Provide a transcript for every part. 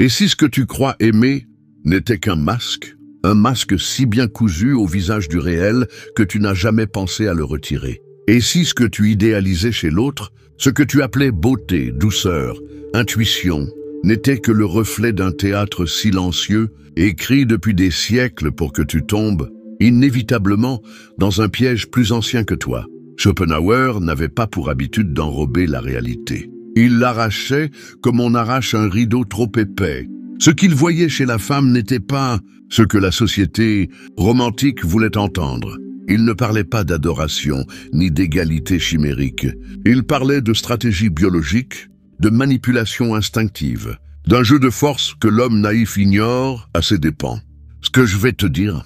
Et si ce que tu crois aimer n'était qu'un masque si bien cousu au visage du réel que tu n'as jamais pensé à le retirer? Et si ce que tu idéalisais chez l'autre, ce que tu appelais beauté, douceur, intuition, n'était que le reflet d'un théâtre silencieux, écrit depuis des siècles pour que tu tombes, inévitablement, dans un piège plus ancien que toi? Schopenhauer n'avait pas pour habitude d'enrober la réalité. Il l'arrachait comme on arrache un rideau trop épais. Ce qu'il voyait chez la femme n'était pas ce que la société romantique voulait entendre. Il ne parlait pas d'adoration ni d'égalité chimérique. Il parlait de stratégie biologique, de manipulation instinctive, d'un jeu de force que l'homme naïf ignore à ses dépens. Ce que je vais te dire,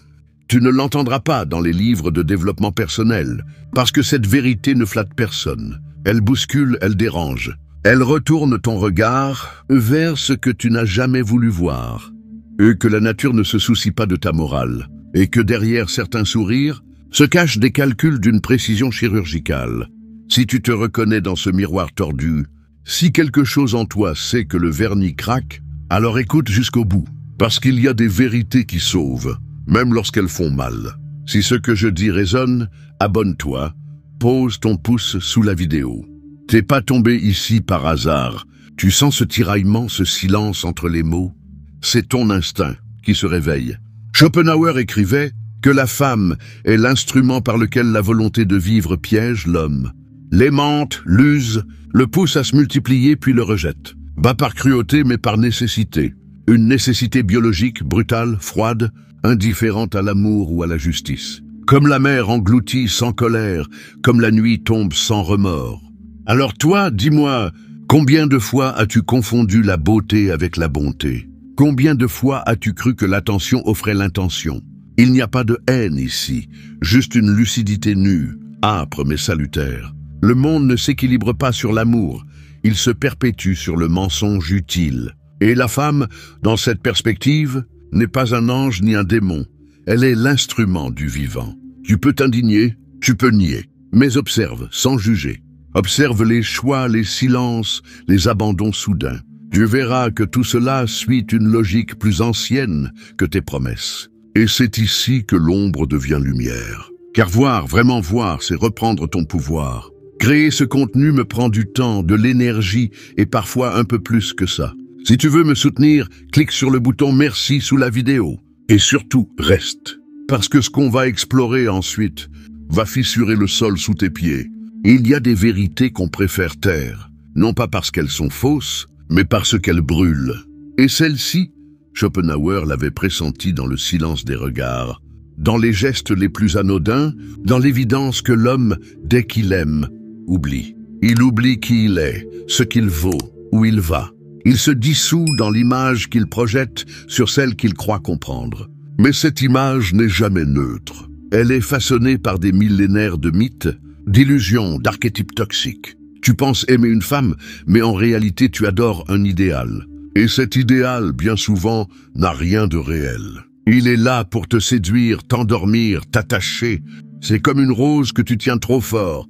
tu ne l'entendras pas dans les livres de développement personnel, parce que cette vérité ne flatte personne. Elle bouscule, elle dérange. Elle retourne ton regard vers ce que tu n'as jamais voulu voir. Et que la nature ne se soucie pas de ta morale. Et que derrière certains sourires se cachent des calculs d'une précision chirurgicale. Si tu te reconnais dans ce miroir tordu, si quelque chose en toi sait que le vernis craque, alors écoute jusqu'au bout. Parce qu'il y a des vérités qui sauvent, même lorsqu'elles font mal. Si ce que je dis résonne, abonne-toi, pose ton pouce sous la vidéo. T'es pas tombé ici par hasard. Tu sens ce tiraillement, ce silence entre les mots? C'est ton instinct qui se réveille. Schopenhauer écrivait que la femme est l'instrument par lequel la volonté de vivre piège l'homme. L'aimante, l'use, le pousse à se multiplier puis le rejette. Pas par cruauté mais par nécessité. Une nécessité biologique, brutale, froide, indifférente à l'amour ou à la justice. Comme la mer engloutit sans colère, comme la nuit tombe sans remords. Alors toi, dis-moi, combien de fois as-tu confondu la beauté avec la bonté? Combien de fois as-tu cru que l'attention offrait l'intention? Il n'y a pas de haine ici, juste une lucidité nue, âpre mais salutaire. Le monde ne s'équilibre pas sur l'amour, il se perpétue sur le mensonge utile. Et la femme, dans cette perspective, n'est pas un ange ni un démon. Elle est l'instrument du vivant. Tu peux t'indigner, tu peux nier, mais observe sans juger. Observe les choix, les silences, les abandons soudains. Tu verras que tout cela suit une logique plus ancienne que tes promesses. Et c'est ici que l'ombre devient lumière. Car voir, vraiment voir, c'est reprendre ton pouvoir. Créer ce contenu me prend du temps, de l'énergie et parfois un peu plus que ça. Si tu veux me soutenir, clique sur le bouton merci sous la vidéo. Et surtout, reste. Parce que ce qu'on va explorer ensuite va fissurer le sol sous tes pieds. Il y a des vérités qu'on préfère taire, non pas parce qu'elles sont fausses, mais parce qu'elles brûlent. Et celle-ci, Schopenhauer l'avait pressentie dans le silence des regards, dans les gestes les plus anodins, dans l'évidence que l'homme, dès qu'il aime, oublie. Il oublie qui il est, ce qu'il vaut, où il va. Il se dissout dans l'image qu'il projette sur celle qu'il croit comprendre. Mais cette image n'est jamais neutre. Elle est façonnée par des millénaires de mythes, d'illusions, d'archétypes toxiques. Tu penses aimer une femme, mais en réalité tu adores un idéal. Et cet idéal, bien souvent, n'a rien de réel. Il est là pour te séduire, t'endormir, t'attacher. C'est comme une rose que tu tiens trop fort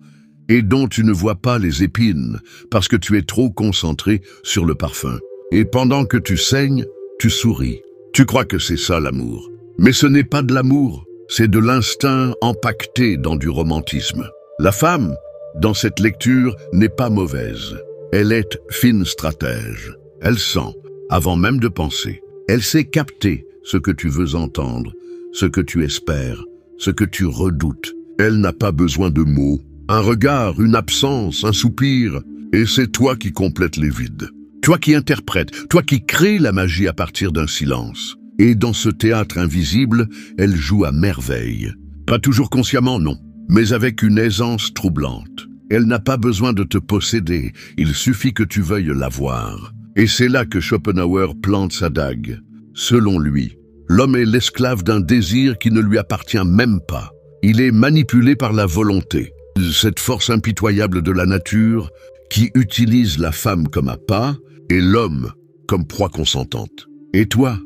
et dont tu ne vois pas les épines parce que tu es trop concentré sur le parfum. Et pendant que tu saignes, tu souris. Tu crois que c'est ça l'amour. Mais ce n'est pas de l'amour, c'est de l'instinct empaqueté dans du romantisme. La femme, dans cette lecture, n'est pas mauvaise. Elle est fine stratège. Elle sent, avant même de penser. Elle sait capter ce que tu veux entendre, ce que tu espères, ce que tu redoutes. Elle n'a pas besoin de mots. Un regard, une absence, un soupir, et c'est toi qui complètes les vides. Toi qui interprètes, toi qui crées la magie à partir d'un silence. Et dans ce théâtre invisible, elle joue à merveille. Pas toujours consciemment, non, mais avec une aisance troublante. Elle n'a pas besoin de te posséder, il suffit que tu veuilles la voir. Et c'est là que Schopenhauer plante sa dague. Selon lui, l'homme est l'esclave d'un désir qui ne lui appartient même pas. Il est manipulé par la volonté, cette force impitoyable de la nature qui utilise la femme comme appât et l'homme comme proie consentante. Et toi,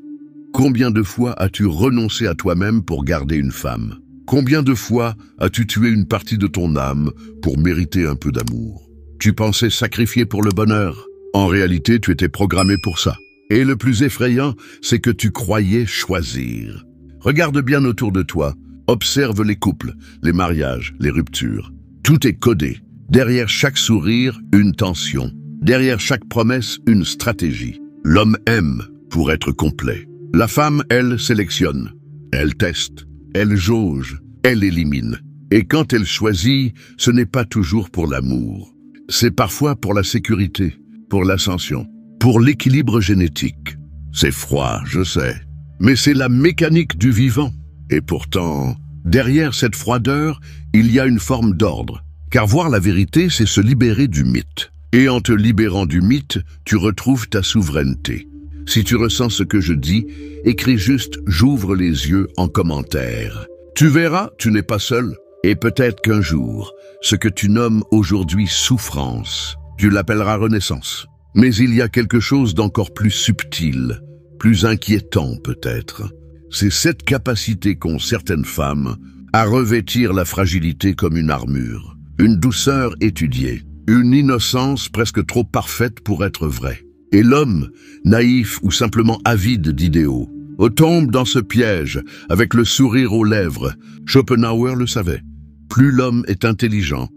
combien de fois as-tu renoncé à toi-même pour garder une femme? Combien de fois as-tu tué une partie de ton âme pour mériter un peu d'amour? Tu pensais sacrifier pour le bonheur. En réalité, tu étais programmé pour ça. Et le plus effrayant, c'est que tu croyais choisir. Regarde bien autour de toi. Observe les couples, les mariages, les ruptures. Tout est codé. Derrière chaque sourire, une tension. Derrière chaque promesse, une stratégie. L'homme aime pour être complet. La femme, elle, sélectionne. Elle teste. Elle jauge. Elle élimine. Et quand elle choisit, ce n'est pas toujours pour l'amour. C'est parfois pour la sécurité, pour l'ascension, pour l'équilibre génétique. C'est froid, je sais. Mais c'est la mécanique du vivant. Et pourtant, derrière cette froideur, il y a une forme d'ordre. Car voir la vérité, c'est se libérer du mythe. Et en te libérant du mythe, tu retrouves ta souveraineté. Si tu ressens ce que je dis, écris juste « J'ouvre les yeux » en commentaire. Tu verras, tu n'es pas seul. Et peut-être qu'un jour, ce que tu nommes aujourd'hui souffrance, tu l'appelleras renaissance. Mais il y a quelque chose d'encore plus subtil, plus inquiétant peut-être. C'est cette capacité qu'ont certaines femmes à revêtir la fragilité comme une armure, une douceur étudiée, une innocence presque trop parfaite pour être vraie. Et l'homme, naïf ou simplement avide d'idéaux, tombe dans ce piège avec le sourire aux lèvres. Schopenhauer le savait. Plus l'homme est intelligent,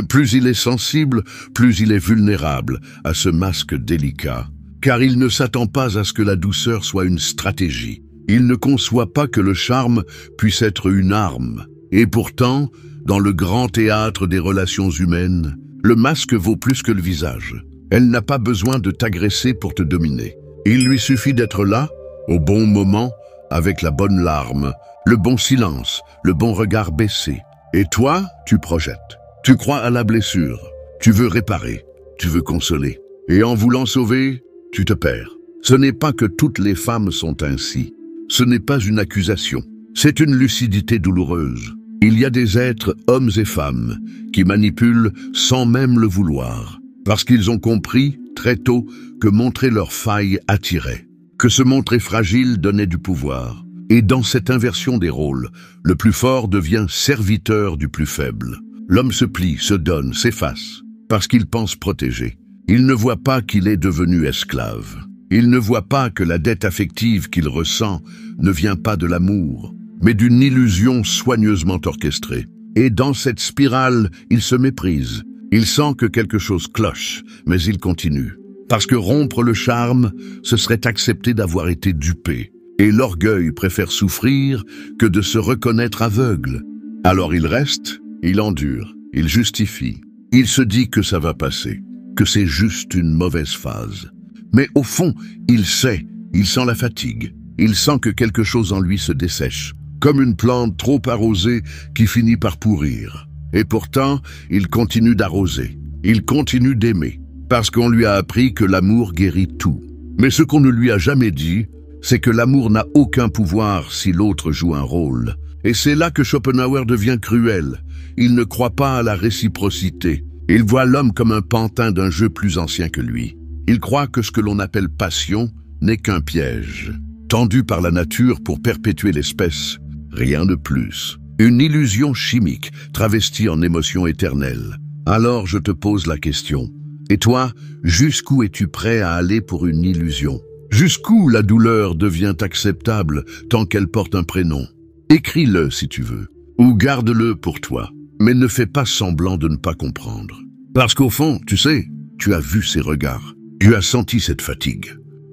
plus il est sensible, plus il est vulnérable à ce masque délicat. Car il ne s'attend pas à ce que la douceur soit une stratégie. Il ne conçoit pas que le charme puisse être une arme. Et pourtant, dans le grand théâtre des relations humaines, le masque vaut plus que le visage. Elle n'a pas besoin de t'agresser pour te dominer. Il lui suffit d'être là, au bon moment, avec la bonne larme, le bon silence, le bon regard baissé. Et toi, tu projettes. Tu crois à la blessure. Tu veux réparer. Tu veux consoler. Et en voulant sauver, tu te perds. Ce n'est pas que toutes les femmes sont ainsi. Ce n'est pas une accusation. C'est une lucidité douloureuse. Il y a des êtres, hommes et femmes, qui manipulent sans même le vouloir. Parce qu'ils ont compris, très tôt, que montrer leurs failles attirait. Que se montrer fragile donnait du pouvoir. Et dans cette inversion des rôles, le plus fort devient serviteur du plus faible. L'homme se plie, se donne, s'efface, parce qu'il pense protéger. Il ne voit pas qu'il est devenu esclave. Il ne voit pas que la dette affective qu'il ressent ne vient pas de l'amour, mais d'une illusion soigneusement orchestrée. Et dans cette spirale, il se méprise. Il sent que quelque chose cloche, mais il continue. Parce que rompre le charme, ce serait accepter d'avoir été dupé. Et l'orgueil préfère souffrir que de se reconnaître aveugle. Alors il reste, il endure, il justifie. Il se dit que ça va passer, que c'est juste une mauvaise phase. Mais au fond, il sait, il sent la fatigue. Il sent que quelque chose en lui se dessèche, comme une plante trop arrosée qui finit par pourrir. Et pourtant, il continue d'arroser, il continue d'aimer, parce qu'on lui a appris que l'amour guérit tout. Mais ce qu'on ne lui a jamais dit, c'est que l'amour n'a aucun pouvoir si l'autre joue un rôle. Et c'est là que Schopenhauer devient cruel. Il ne croit pas à la réciprocité. Il voit l'homme comme un pantin d'un jeu plus ancien que lui. Il croit que ce que l'on appelle passion n'est qu'un piège, tendu par la nature pour perpétuer l'espèce. Rien de plus. Une illusion chimique, travestie en émotion éternelle. Alors je te pose la question. Et toi, jusqu'où es-tu prêt à aller pour une illusion ? Jusqu'où la douleur devient acceptable tant qu'elle porte un prénom? Écris-le si tu veux, ou garde-le pour toi, mais ne fais pas semblant de ne pas comprendre. Parce qu'au fond, tu sais, tu as vu ses regards, tu as senti cette fatigue,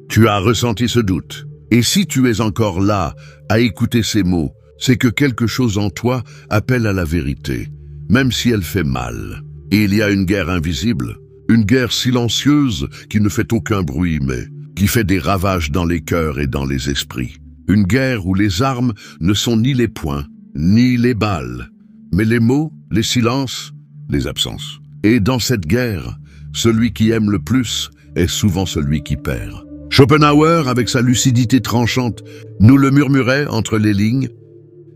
tu as ressenti ce doute. Et si tu es encore là, à écouter ces mots, c'est que quelque chose en toi appelle à la vérité, même si elle fait mal. Et il y a une guerre invisible, une guerre silencieuse qui ne fait aucun bruit, mais qui fait des ravages dans les cœurs et dans les esprits. Une guerre où les armes ne sont ni les poings, ni les balles, mais les mots, les silences, les absences. Et dans cette guerre, celui qui aime le plus est souvent celui qui perd. Schopenhauer, avec sa lucidité tranchante, nous le murmurait entre les lignes.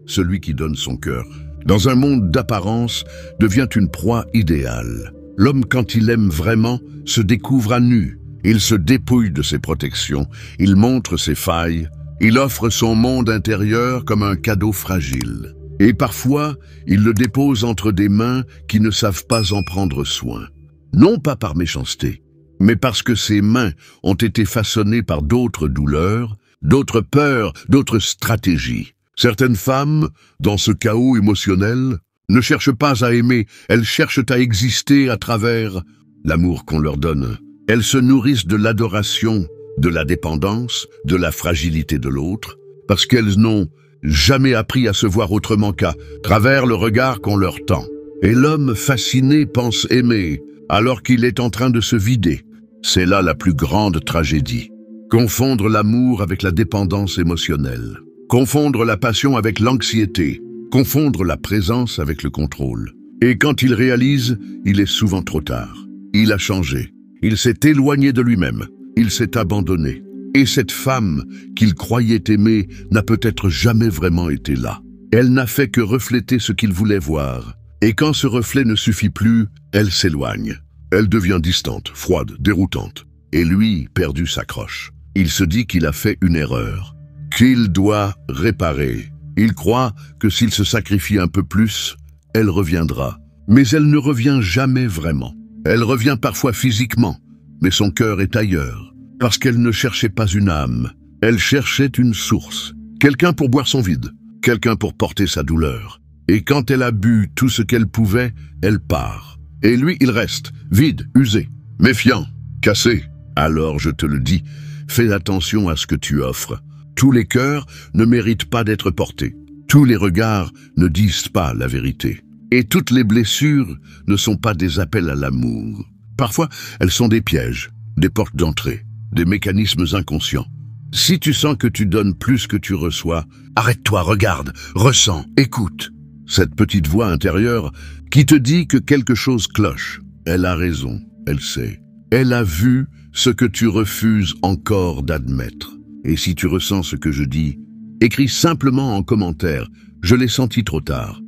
Celui qui donne son cœur, dans un monde d'apparence, devient une proie idéale. L'homme, quand il aime vraiment, se découvre à nu. Il se dépouille de ses protections, il montre ses failles, il offre son monde intérieur comme un cadeau fragile. Et parfois, il le dépose entre des mains qui ne savent pas en prendre soin. Non pas par méchanceté, mais parce que ses mains ont été façonnées par d'autres douleurs, d'autres peurs, d'autres stratégies. Certaines femmes, dans ce chaos émotionnel, ne cherchent pas à aimer, elles cherchent à exister à travers l'amour qu'on leur donne. Elles se nourrissent de l'adoration, de la dépendance, de la fragilité de l'autre, parce qu'elles n'ont jamais appris à se voir autrement qu'à travers le regard qu'on leur tend. Et l'homme fasciné pense aimer, alors qu'il est en train de se vider. C'est là la plus grande tragédie. Confondre l'amour avec la dépendance émotionnelle. Confondre la passion avec l'anxiété. Confondre la présence avec le contrôle. Et quand il réalise, il est souvent trop tard. Il a changé. Il s'est éloigné de lui-même. Il s'est abandonné. Et cette femme qu'il croyait aimer n'a peut-être jamais vraiment été là. Elle n'a fait que refléter ce qu'il voulait voir. Et quand ce reflet ne suffit plus, elle s'éloigne. Elle devient distante, froide, déroutante. Et lui, perdu, s'accroche. Il se dit qu'il a fait une erreur, qu'il doit réparer. Il croit que s'il se sacrifie un peu plus, elle reviendra. Mais elle ne revient jamais vraiment. Elle revient parfois physiquement, mais son cœur est ailleurs. Parce qu'elle ne cherchait pas une âme, elle cherchait une source. Quelqu'un pour boire son vide, quelqu'un pour porter sa douleur. Et quand elle a bu tout ce qu'elle pouvait, elle part. Et lui, il reste, vide, usé, méfiant, cassé. Alors je te le dis, fais attention à ce que tu offres. Tous les cœurs ne méritent pas d'être portés. Tous les regards ne disent pas la vérité. Et toutes les blessures ne sont pas des appels à l'amour. Parfois, elles sont des pièges, des portes d'entrée, des mécanismes inconscients. Si tu sens que tu donnes plus que tu reçois, arrête-toi, regarde, ressens, écoute. Cette petite voix intérieure qui te dit que quelque chose cloche. Elle a raison, elle sait. Elle a vu ce que tu refuses encore d'admettre. Et si tu ressens ce que je dis, écris simplement en commentaire « Je l'ai senti trop tard ».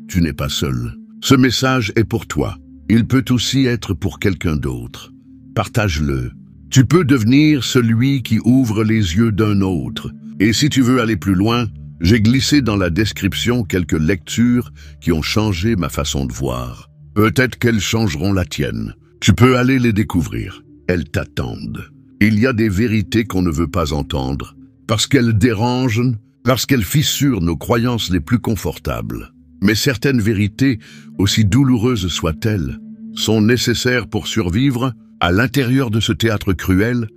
Tu n'es pas seul. Ce message est pour toi. Il peut aussi être pour quelqu'un d'autre. Partage-le. Tu peux devenir celui qui ouvre les yeux d'un autre. Et si tu veux aller plus loin, j'ai glissé dans la description quelques lectures qui ont changé ma façon de voir. Peut-être qu'elles changeront la tienne. Tu peux aller les découvrir. Elles t'attendent. Il y a des vérités qu'on ne veut pas entendre, parce qu'elles dérangent, parce qu'elles fissurent nos croyances les plus confortables. Mais certaines vérités, aussi douloureuses soient-elles, sont nécessaires pour survivre à l'intérieur de ce théâtre cruel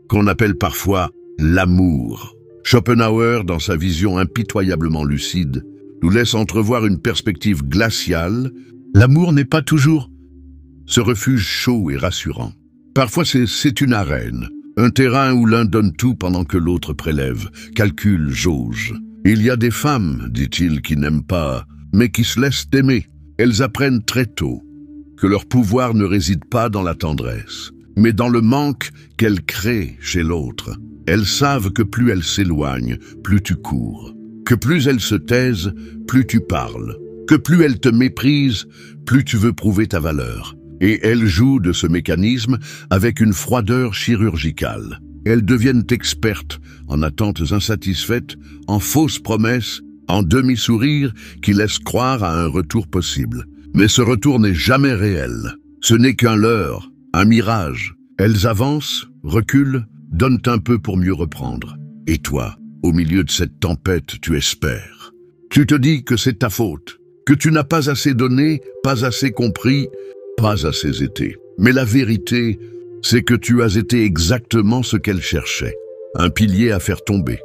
qu'on appelle parfois l'amour. Schopenhauer, dans sa vision impitoyablement lucide, nous laisse entrevoir une perspective glaciale. L'amour n'est pas toujours ce refuge chaud et rassurant. Parfois c'est une arène, un terrain où l'un donne tout pendant que l'autre prélève, calcule, jauge. Il y a des femmes, dit-il, qui n'aiment pas, mais qui se laissent aimer. Elles apprennent très tôt que leur pouvoir ne réside pas dans la tendresse, mais dans le manque qu'elles créent chez l'autre. Elles savent que plus elles s'éloignent, plus tu cours, que plus elles se taisent, plus tu parles, que plus elles te méprisent, plus tu veux prouver ta valeur. Et elles jouent de ce mécanisme avec une froideur chirurgicale. Elles deviennent expertes en attentes insatisfaites, en fausses promesses, en demi-sourires qui laissent croire à un retour possible. Mais ce retour n'est jamais réel. Ce n'est qu'un leurre, un mirage. Elles avancent, reculent, donnent un peu pour mieux reprendre. Et toi, au milieu de cette tempête, tu espères. Tu te dis que c'est ta faute, que tu n'as pas assez donné, pas assez compris, pas assez été. Mais la vérité, c'est que tu as été exactement ce qu'elle cherchait. Un pilier à faire tomber.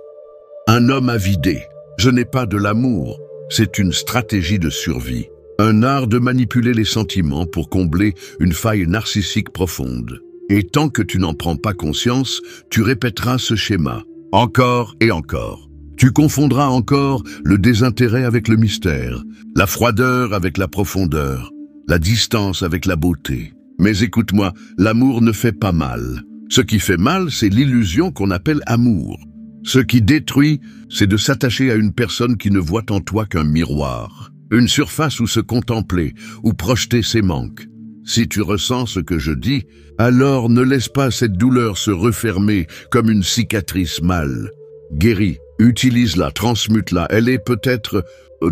Un homme à vider. Je n'ai pas de l'amour. C'est une stratégie de survie. Un art de manipuler les sentiments pour combler une faille narcissique profonde. Et tant que tu n'en prends pas conscience, tu répéteras ce schéma, encore et encore. Tu confondras encore le désintérêt avec le mystère, la froideur avec la profondeur, la distance avec la beauté. Mais écoute-moi, l'amour ne fait pas mal. Ce qui fait mal, c'est l'illusion qu'on appelle amour. Ce qui détruit, c'est de s'attacher à une personne qui ne voit en toi qu'un miroir, une surface où se contempler, où projeter ses manques. Si tu ressens ce que je dis, alors ne laisse pas cette douleur se refermer comme une cicatrice mal. Guéris, utilise-la, transmute-la, elle est peut-être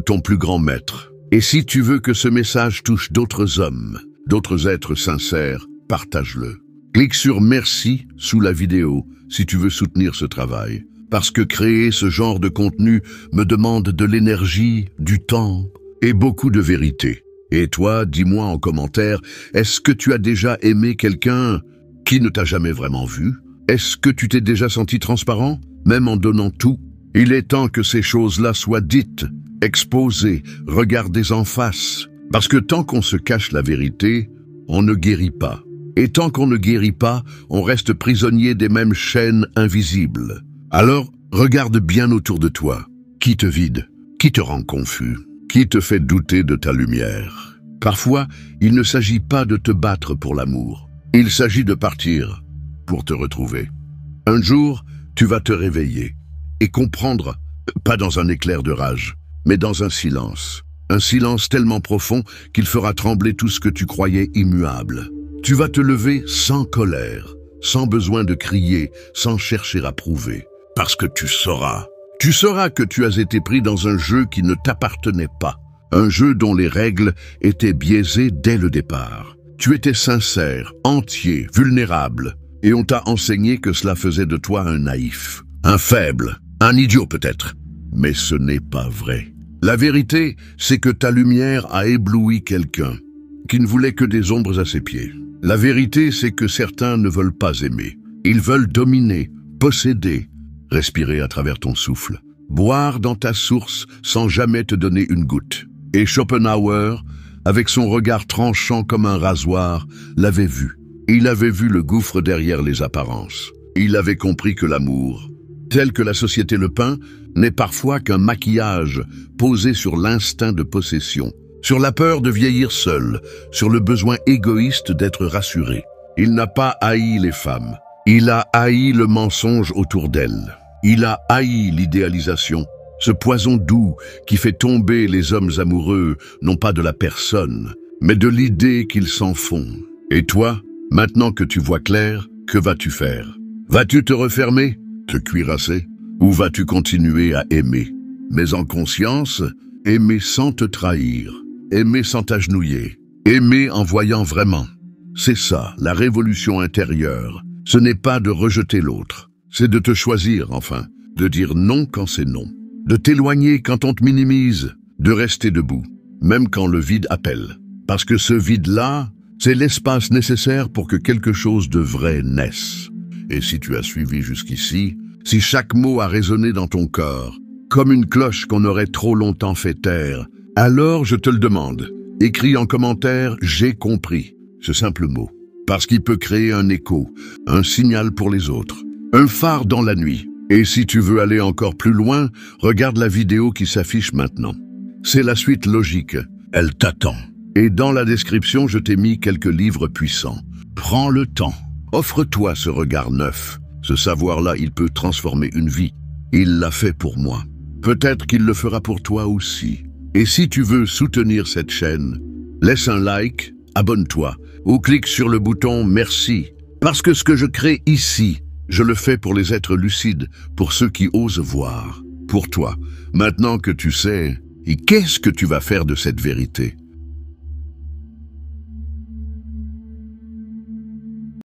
ton plus grand maître. Et si tu veux que ce message touche d'autres hommes, d'autres êtres sincères, partage-le. Clique sur Merci sous la vidéo si tu veux soutenir ce travail. Parce que créer ce genre de contenu me demande de l'énergie, du temps et beaucoup de vérité. Et toi, dis-moi en commentaire, est-ce que tu as déjà aimé quelqu'un qui ne t'a jamais vraiment vu? Est-ce que tu t'es déjà senti transparent, même en donnant tout? Il est temps que ces choses-là soient dites, exposées, regardées en face. Parce que tant qu'on se cache la vérité, on ne guérit pas. Et tant qu'on ne guérit pas, on reste prisonnier des mêmes chaînes invisibles. Alors, regarde bien autour de toi. Qui te vide? Qui te rend confus? Qui te fait douter de ta lumière? Parfois, il ne s'agit pas de te battre pour l'amour. Il s'agit de partir pour te retrouver. Un jour, tu vas te réveiller et comprendre, pas dans un éclair de rage, mais dans un silence. Un silence tellement profond qu'il fera trembler tout ce que tu croyais immuable. Tu vas te lever sans colère, sans besoin de crier, sans chercher à prouver. Parce que tu sauras que tu as été pris dans un jeu qui ne t'appartenait pas. Un jeu dont les règles étaient biaisées dès le départ. Tu étais sincère, entier, vulnérable. Et on t'a enseigné que cela faisait de toi un naïf, un faible, un idiot peut-être. Mais ce n'est pas vrai. La vérité, c'est que ta lumière a ébloui quelqu'un qui ne voulait que des ombres à ses pieds. La vérité, c'est que certains ne veulent pas aimer. Ils veulent dominer, posséder, respirer à travers ton souffle, boire dans ta source sans jamais te donner une goutte. Et Schopenhauer, avec son regard tranchant comme un rasoir, l'avait vu. Il avait vu le gouffre derrière les apparences. Il avait compris que l'amour, tel que la société le peint, n'est parfois qu'un maquillage posé sur l'instinct de possession, sur la peur de vieillir seul, sur le besoin égoïste d'être rassuré. Il n'a pas haï les femmes. Il a haï le mensonge autour d'elles. Il a haï l'idéalisation, ce poison doux qui fait tomber les hommes amoureux, non pas de la personne, mais de l'idée qu'ils s'en font. Et toi, maintenant que tu vois clair, que vas-tu faire? Vas-tu te refermer, te cuirasser? Ou vas-tu continuer à aimer? Mais en conscience, aimer sans te trahir, aimer sans t'agenouiller, aimer en voyant vraiment. C'est ça, la révolution intérieure. Ce n'est pas de rejeter l'autre, c'est de te choisir enfin, de dire non quand c'est non, de t'éloigner quand on te minimise, de rester debout, même quand le vide appelle. Parce que ce vide-là, c'est l'espace nécessaire pour que quelque chose de vrai naisse. Et si tu as suivi jusqu'ici, si chaque mot a résonné dans ton corps, comme une cloche qu'on aurait trop longtemps fait taire, alors je te le demande, écris en commentaire « J'ai compris » ce simple mot. Parce qu'il peut créer un écho, un signal pour les autres, un phare dans la nuit. Et si tu veux aller encore plus loin, regarde la vidéo qui s'affiche maintenant. C'est la suite logique, elle t'attend. Et dans la description, je t'ai mis quelques livres puissants. Prends le temps, offre-toi ce regard neuf. Ce savoir-là, il peut transformer une vie. Il l'a fait pour moi. Peut-être qu'il le fera pour toi aussi. Et si tu veux soutenir cette chaîne, laisse un like, abonne-toi ou clique sur le bouton « Merci ». Parce que ce que je crée ici, je le fais pour les êtres lucides, pour ceux qui osent voir. Pour toi, maintenant que tu sais, et qu'est-ce que tu vas faire de cette vérité?